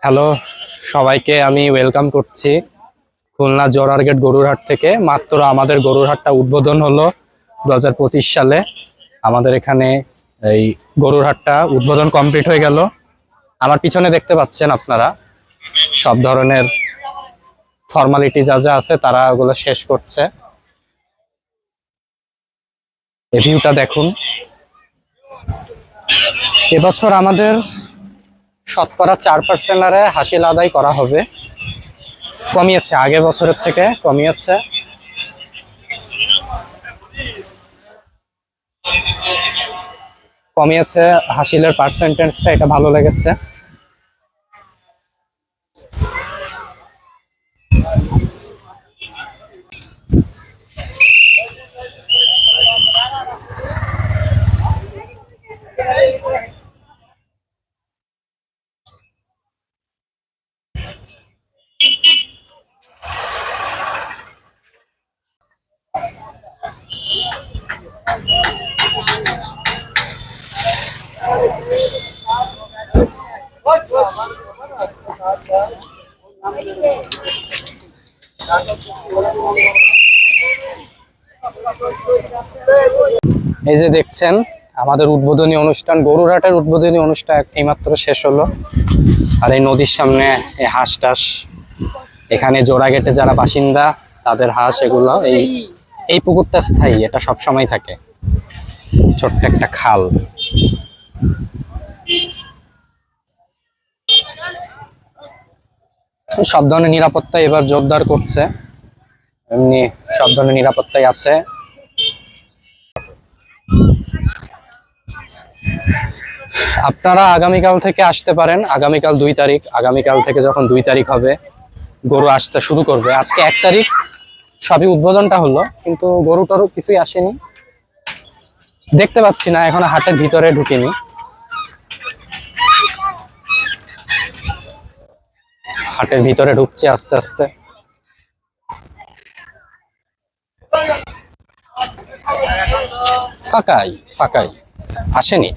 Hello, সবাইকে আমি welcome করছি খুলনা জোরারগেট গরুর হাট থেকে। মাত্র আমাদের গরুর হাটটা উদ্বোধন হলো 2025 সালে। আমাদের এখানে এই গরুর হাটটা উদ্বোধন কমপ্লিট হয়ে গেল। আমার পিছনে দেখতে পাচ্ছেন আপনারা সব ধরনের ফর্মালিটি যা যা আছে তারা ওগুলো শেষ করছে। এই ভিউটা দেখুন। এবছর আমাদের শতকরা 4% হারে হাসিল আদায় করা হবে। কমিয়েছে, আগের বছরের থেকে কমিয়েছে। হাসিলের পার্সেন্টেজটা, এটা ভালো লেগেছে। এই যে দেখছেন আমাদের উদ্বোধনী অনুষ্ঠান, গরুর হাটের উদ্বোধনী অনুষ্ঠান এইমাত্র শেষ হলো। আর এই নদীর সামনে এই হাঁস টাস, এখানে জোড়াগেটে যারা বাসিন্দা তাদের হাঁস, এগুলো এই পুকুরটা স্থায়ী, এটা সব সময় থাকে। ছোট্ট একটা খাল। সব ধরনের নিরাপত্তা এবার জোরদার করছে, এমনি সব ধরনের নিরাপত্তাই আছে। আপনারা আগামীকাল থেকে আসতে পারেন। আগামীকাল 2 তারিখ, আগামীকাল থেকে যখন 2 তারিখ হবে গরু আসতে শুরু করবে। আজকে 1 তারিখ, সবই উদ্বোধনটা হলো, কিন্তু গরু টরু কিছুই আসেনি, দেখতে পাচ্ছি না, এখন হাটের ভিতরে ঢুকিনি। হাটের ভিতরে ঢুকছি আস্তে আস্তে। ফাঁকাই ফাঁকাই, আসেনি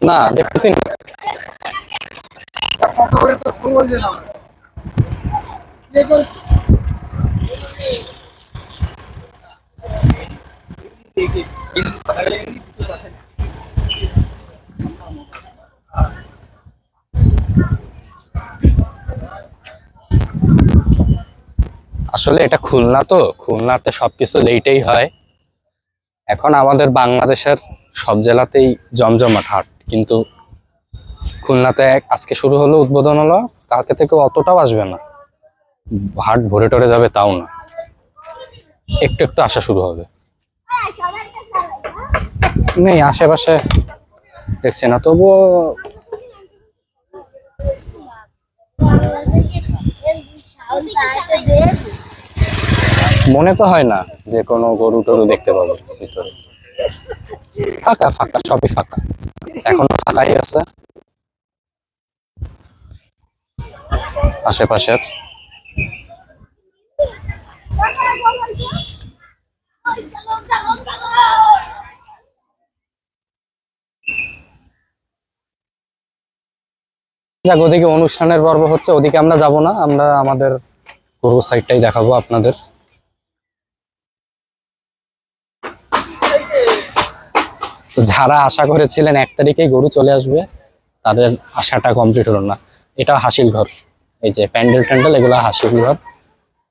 না, দেখতেছি না। আসলে এটা খুলনা, তো খুলনাতে সবকিছু লেটেই হয়। এখন আমাদের বাংলাদেশের সব জেলাতেই জমজমাট হাট, কিন্তু খুলনাতে আজকে শুরু হলো, উদ্বোধন হলো, কালকে থেকে অতটাও আসবে না। হাট ভরে টরে যাবে তাও না, একটু একটু আসা শুরু হবে। নেই আশেপাশে দেখছি না, তবুও মনে তো হয় না যে কোনো গরু টরু দেখতে পাবো ভিতরে। ফাঁকা ফাঁকা, সবই ফাঁকা, এখনো ফাঁকাই আছে আশেপাশের। যাক, ওদিকে অনুষ্ঠানের পর্ব হচ্ছে, ওদিকে আমরা যাব না, আমরা আমাদের গরু সাইডটাই দেখাবো আপনাদের। তো যারা আশা করেছিলেন 1 তারিখেই গরু চলে আসবে, তাদের আশাটা কমপ্লিট হলো না। এটা হাসিল ঘর, এই যে প্যান্ডেল ট্যান্ডেল, এগুলো হাসিল ঘর।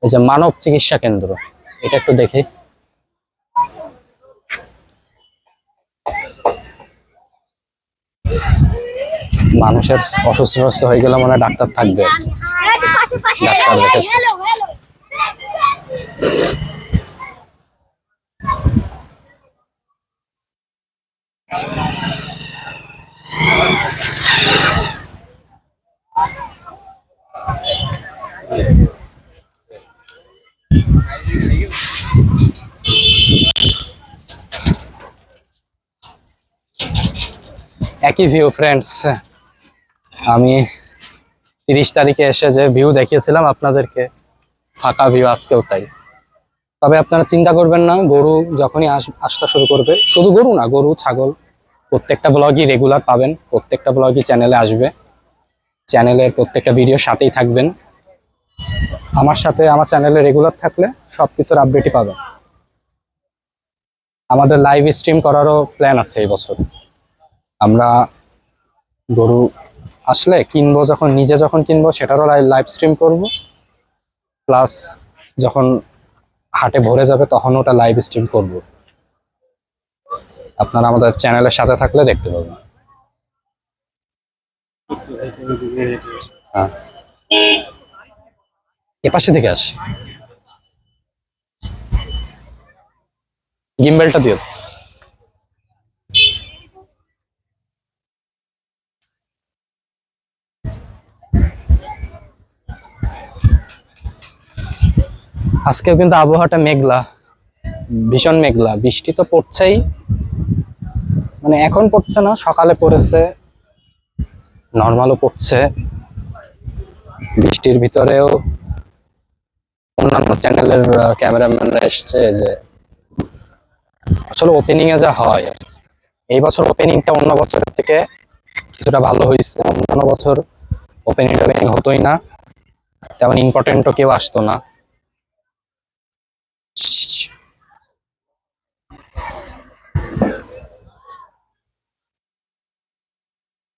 এই যে মানব চিকিৎসা কেন্দ্র, এটা একটু দেখি। মানুষের অসুস্থ হয়ে গেলে মনে হয় ডাক্তার থাকবে, ডাক্তার রেখেছে। একই ভিউ ফ্রেন্ডস, আমি 30 তারিখে এসে যে ভিউ দেখিয়েছিলাম আপনাদেরকে, ফাঁকা ভিউ আজকেও তাই। তবে আপনারা চিন্তা করবেন না, গরু যখনই আসতে শুরু করবে, শুধু গরু না, গরু ছাগল প্রত্যেকটা ব্লগই রেগুলার পাবেন, প্রত্যেকটা ব্লগই চ্যানেলে আসবে, চ্যানেলের প্রত্যেকটা ভিডিও সাথেই থাকবেন। আমার সাথে আমার চ্যানেলে রেগুলার থাকলে সবকিছুর আপডেটই পাবেন। আমাদের লাইভ স্ট্রিম করারও প্ল্যান আছে এই বছর। আমরা গরু আসলে কিনবো, যখন কিনবো সেটারও লাইভ স্ট্রিম করব, প্লাস যখন হাটে ভরে যাবে তখন ওটা লাইভ স্ট্রিম করব। আপনারা আমাদের চ্যানেলের সাথে থাকলে দেখতে পাবেন। হ্যাঁ, এপাশে থেকে আসি, গিম্বেলটা দিও। আজকেও কিন্তু আবহাওয়াটা মেঘলা, ভীষণ মেঘলা, বৃষ্টি তো পড়ছেই, মানে এখন পড়ছে না, সকালে পড়েছে, নর্মালও পড়ছে। বৃষ্টির ভিতরেও অন্যান্য চ্যানেলের ক্যামেরাম্যানরা এসছে, যে আসলে ওপেনিং এ যা হয় আর কি। এই বছর ওপেনিংটা অন্য বছরের থেকে কিছুটা ভালো হয়েছে। অন্যান্য বছর ওপেনিং হতোই না, তেমন ইম্পর্টেন্টও কেউ আসতো না।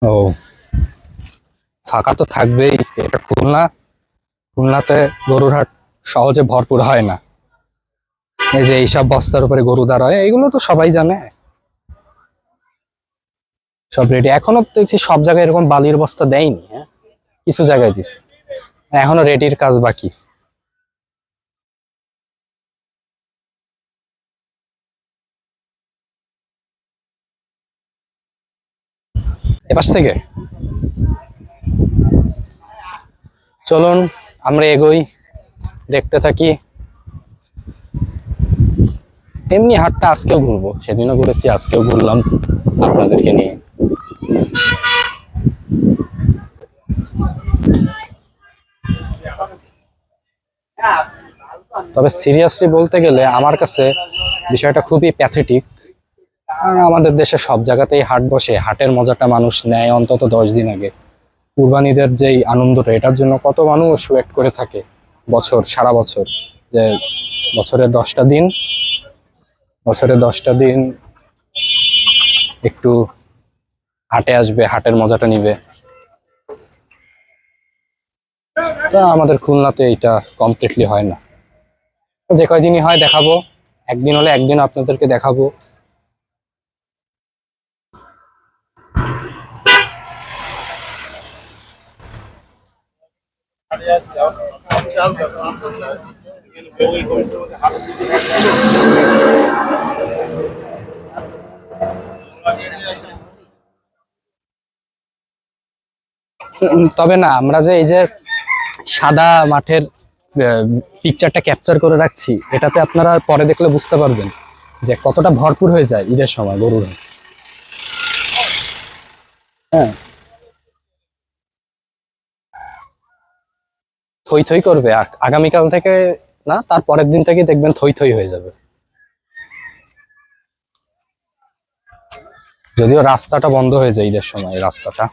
ও, ফাঁকা তো থাকবেই, এটা খুলনাতে গরুর হাট সহজে ভরপুর হয় না। এই যে এইসব বস্তার উপরে গরু দাঁড়ায়, এগুলো তো সবাই জানে, সব রেডি। এখনো দেখছি সব জায়গায় এরকম বালির বস্তা দেয়নি, হ্যাঁ কিছু জায়গায় দিচ্ছে, এখনো রেডির কাজ বাকি। এপাশ থেকে চলুন আমরা এগোই, দেখতে থাকি। এমনি হাটটা আজকেও ঘুরবো, সেদিনও ঘুরেছি, আজকেও ঘুরলাম আপনাদেরকে নিয়ে। তবে সিরিয়াসলি বলতে গেলে আমার কাছে বিষয়টা খুবই প্যাথেটিক। কারণ আমাদের দেশে সব জায়গাতেই হাট বসে, হাটের মজাটা মানুষ নেয় অন্তত 10 দিন আগে। কুরবানিদের যেই আনন্দটা, এটার জন্য কত মানুষ ওয়েট করে থাকে সারা বছর, যে বছরের 10টা দিন, একটু হাটে আসবে, হাটের মজাটা নিবে। তা আমাদের খুলনাতে এটা কমপ্লিটলি হয় না। যে কয়দিনই হয় দেখাবো, একদিন হলে একদিন আপনাদেরকে দেখাবো। তবে না, আমরা যে এই যে সাদা মাঠের পিকচারটা ক্যাপচার করে রাখছি, এটাতে আপনারা পরে দেখলে বুঝতে পারবেন যে কতটা ভরপুর হয়ে যায় ঈদের সময় গরুর। হ্যাঁ, থই থই করবে, আগামীকাল থেকে না, তার পরের দিন থেকে দেখবেন থই থই হয়ে যাবে। যদিও রাস্তাটা বন্ধ হয়ে যায় ঈদের সময়, রাস্তাটা।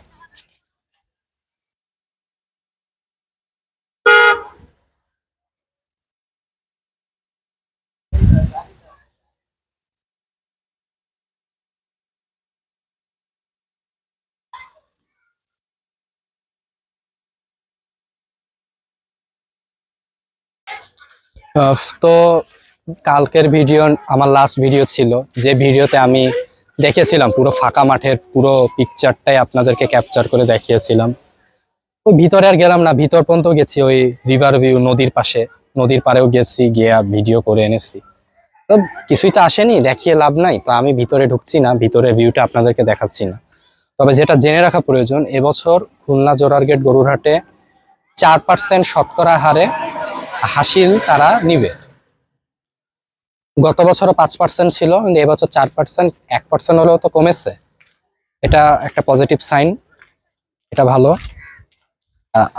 তো কালকের ভিডিও আমার লাস্ট ভিডিও ছিল, যে ভিডিওতে আমি দেখিয়েছিলাম পুরো ফাঁকা মাঠের পুরো পিকচারটাই আপনাদেরকে ক্যাপচার করে দেখিয়েছিলাম। ওই ভিতরে আর গেলাম না, ভিতর পর্যন্ত গেছি, ওই রিভার ভিউ, নদীর পাশে, নদীর পাড়েও গেছি, গিয়ে ভিডিও করে এনেছি। তো কিছুই তো আসেনি, দেখিয়ে লাভ নাই, তো আমি ভিতরে ঢুকছি না, ভিতরে ভিউটা আপনাদেরকে দেখাচ্ছি না। তবে যেটা জেনে রাখা প্রয়োজন, এবছর খুলনা জোরারগেট গরুর হাটে 4% শতকরা হারে হাসিল তারা নিবে। গত বছরও 5% ছিল, কিন্তু এবছর 4%, 1% হলেও তো কমেছে, এটা একটা পজিটিভ সাইন, এটা ভালো।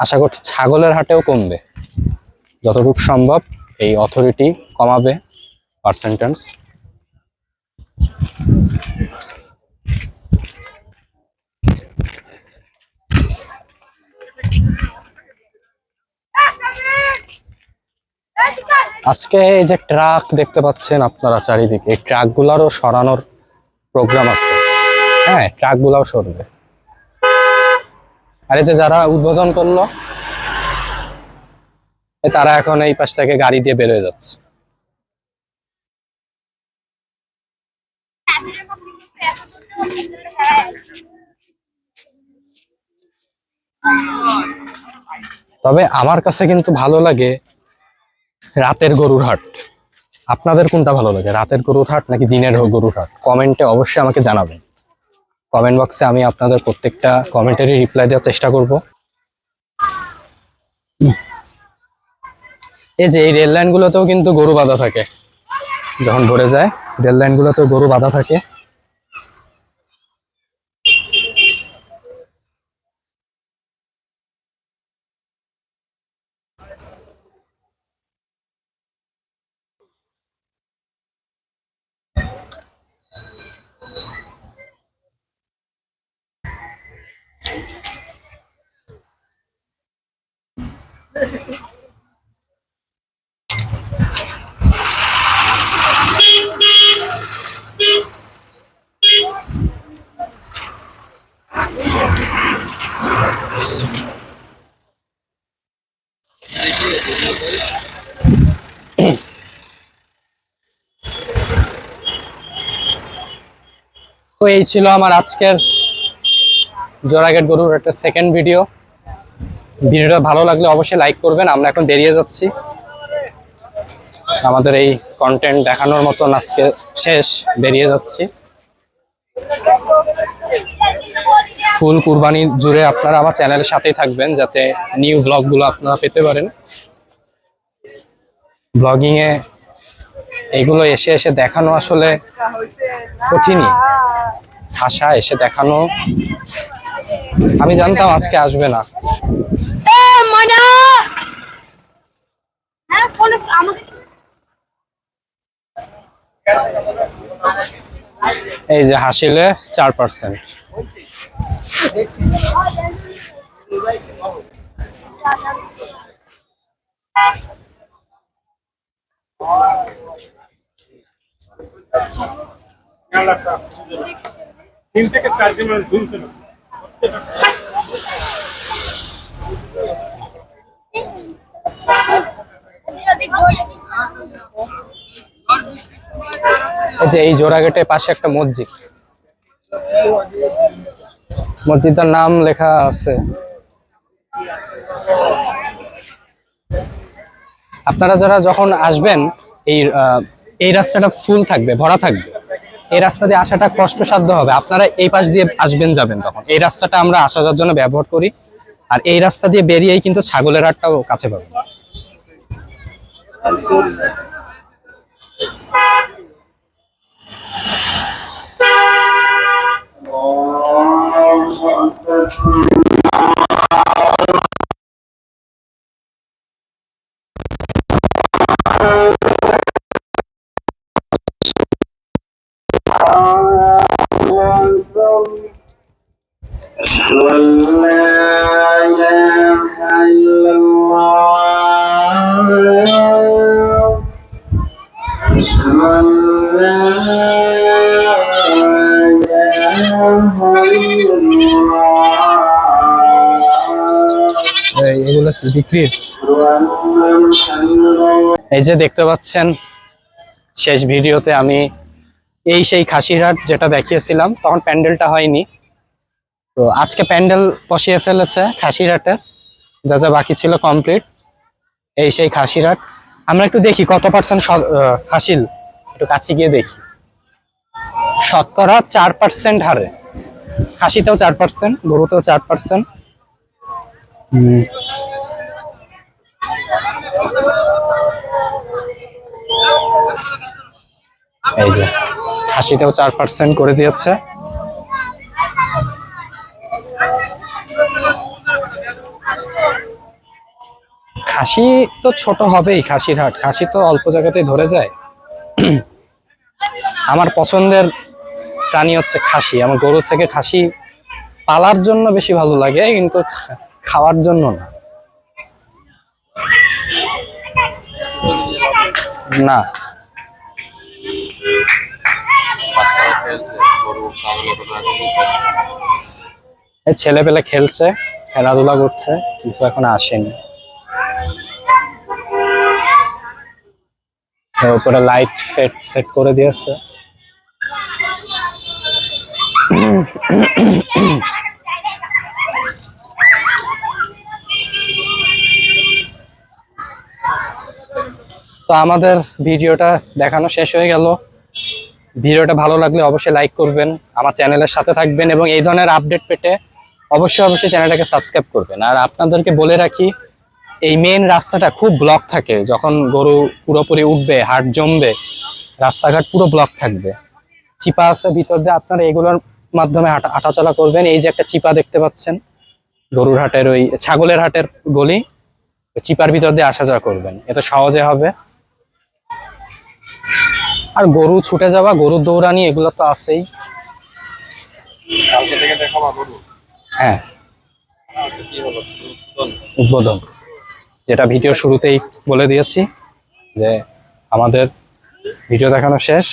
আশা করছি ছাগলের হাটেও কমবে, যতটুকু সম্ভব এই অথরিটি কমাবে পার্সেন্টেজ। আজকে এই যে ট্রাক দেখতে পাচ্ছেন আপনারা চারিদিকে, এই ট্রাক গুলারও সরানোর প্রোগ্রাম আছে। হ্যাঁ, ট্রাক গুলাও সরবে। আর এই যে যারা উদ্বোধন করলো তারা এখন এই পাশ থেকে গাড়ি দিয়ে বের হয়ে যাচ্ছে। তবে আমার কাছে কিন্তু ভালো লাগে রাতের গরুর হাট। আপনাদের কোনটা ভালো লাগে, রাতের গরুর হাট নাকি দিনের গরুর হাট? কমেন্টে অবশ্যই আমাকে জানাবেন। কমেন্ট বক্সে আমি আপনাদের প্রত্যেকটা কমেন্টেরই রিপ্লাই দেওয়ার চেষ্টা করব। এই যে এই রেল লাইন গুলোতেও কিন্তু গরু বাঁধা থাকে, যখন ভরে যায় রেল লাইন গুলোতেও গরু বাঁধা থাকে। তো এই ছিল আমার আজকের জোড়াঘাট গরুর একটা সেকেন্ড ভিডিও। ভিডিওটা ভালো লাগলে অবশ্যই লাইক করবেন। আমরা এখন বেরিয়ে যাচ্ছি, আমাদের এই কন্টেন্ট দেখানোর মতন আজকে শেষ, বেরিয়ে যাচ্ছি। ফুল কুরবানি জুড়ে আপনারা আমার চ্যানেলের সাথেই থাকবেন, যাতে নিউ ব্লগগুলো আপনারা পেতে পারেন। ব্লগিং এ এগুলো এসে এসে দেখানো আসলে কঠিনই, আশা এসে দেখানো। আমি জানতাম আজকে আসবে না। এই যে হাসিলে 4%। তিন থেকে 4 দিন ধুলছে না। এই যে এই জোড়াঘাটের পাশে একটা মসজিদ, মসজিদটার নাম লেখা আছে। আপনারা যারা যখন আসবেন এই রাস্তাটা ফুল থাকবে, ভরা থাকবে। এই রাস্তা দিয়ে আসাটা কষ্টসাধ্য হবে। আপনারা এই পাশ দিয়ে আসবেন যাবেন, তখন এই রাস্তাটা আমরা আসা যাওয়ার জন্য ব্যবহার করি। আর এই রাস্তা দিয়ে বেরিয়েই কিন্তু ছাগলের হাটটাও কাছে পাবেন। এগুলো কি বিক্রির? এই যে দেখতে পাচ্ছেন শেষ ভিডিওতে আমি সেই খাসির হাট যেটা দেখিয়েছিলাম, তখন প্যান্ডেলটা হয়নি। তো আজকে প্যান্ডেল বসিয়ে ফেলেছে খাসির হাটের, যা যা বাকি ছিল কমপ্লিট। সেই খাসির হাট আমরা একটু দেখি কত পার্সেন্ট হাসিল, একটু কাছে গিয়ে দেখি। শতকরা 4% হারে, খাসিতেও 4%, গরুতেও 4%। এই যে খাসিতেও 4% করে দিয়েছে। খাসি তো ছোট হবেই, খাসির হাট, খাসি তো অল্প জায়গাতেই ধরে যায়। আমার পছন্দের প্রাণী হচ্ছে খাসি। আমার গরুর থেকে খাসি পালার জন্য বেশি ভালো লাগে, কিন্তু খাওয়ার জন্য না। না, বাচ্চারা খেলছে, গরু ছাগল এখন রাখা হয়েছে। এই ছেলে পেলে খেলছে, খেলাধুলা করছে, কিছু এখন আসেনি। এর উপরে লাইট ফেট সেট করে দিয়েছে। তো আমাদের ভিডিওটা দেখানো শেষ হয়ে গেল। ভিডিওটা ভালো লাগলে অবশ্যই লাইক করবেন, আমার চ্যানেলের সাথে থাকবেন এবং এই ধরনের আপডেট পেতে অবশ্যই চ্যানেলটাকে সাবস্ক্রাইব করবেন। আর আপনাদেরকে বলে রাখি, এই মেইন রাস্তাটা খুব ব্লক থাকে, যখন গরু পুরোপুরি উঠবে, হাট জমবে, রাস্তাঘাট পুরো ব্লক থাকবে। চিপা আছে ভিতর দিয়ে, আপনারা এগুলোর মাধ্যমে হাঁটাচলা করবেন। এই যে একটা চিপা দেখতে পাচ্ছেন, গরুর হাটের ওই ছাগলের হাটের গলি, চিপার ভিতর দিয়ে আসা যাওয়া করবেন, এত সহজে হবে। আর গরু ছুটে যাওয়া, গরুর দৌড়ানি, এগুলো তো আছেই। কালকে থেকে দেখাবা গরু। হ্যাঁ, কি হলো উদ্বোধন? উদ্বোধন, যেটা ভিডিও শুরুতেই বলে দিয়েছি যে আমাদের ভিডিও দেখানো শেষ।